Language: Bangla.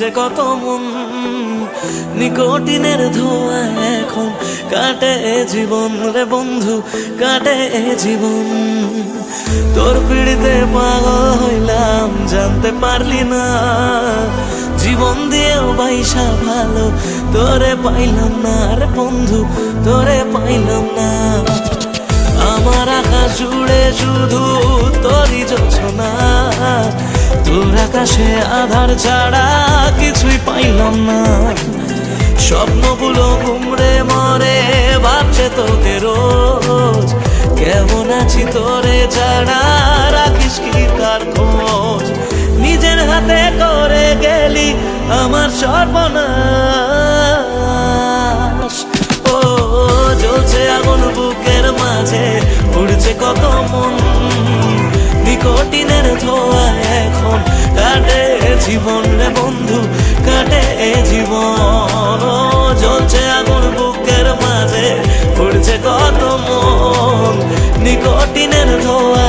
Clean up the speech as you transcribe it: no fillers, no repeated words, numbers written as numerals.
পুড়ছে কত মন, নিকোটিনের ধোঁয়া এখন কাটে জীবন রে বন্ধু, কাটে জীবন। তোর পিড়িতে পাগল হইলাম জানতে পারলি না, জীবন দিয়েও বাইসা ভালো তোরে পাইলাম না রে বন্ধু, তোরে পাইলাম না। আমার আকাশ জুড়ে শুধু তোরই যোছনা, তোর আকাশে আধার ছাড়া কিছুই পাইলাম না। স্বপ্নগুলো ঘুমড়ে মরে ভাবছে তোকে রোজ, কেমন আছি তোরে ছাড়া রাখিস কি কার খোঁজ। নিজের হাতে করে গেলি আমার সর্বনাশ। ও জ্বলছে আগুন বুকের মাঝে, উড়ছে কত মন, নিকোটিনের ধোঁয়া এখন কাটে জীবন রে বন্ধু, কাটে জীবন। ও জ্বলছে আগুন বুকের মাঝে, উড়ছে কত মন, নিকোটিনের ধোঁয়া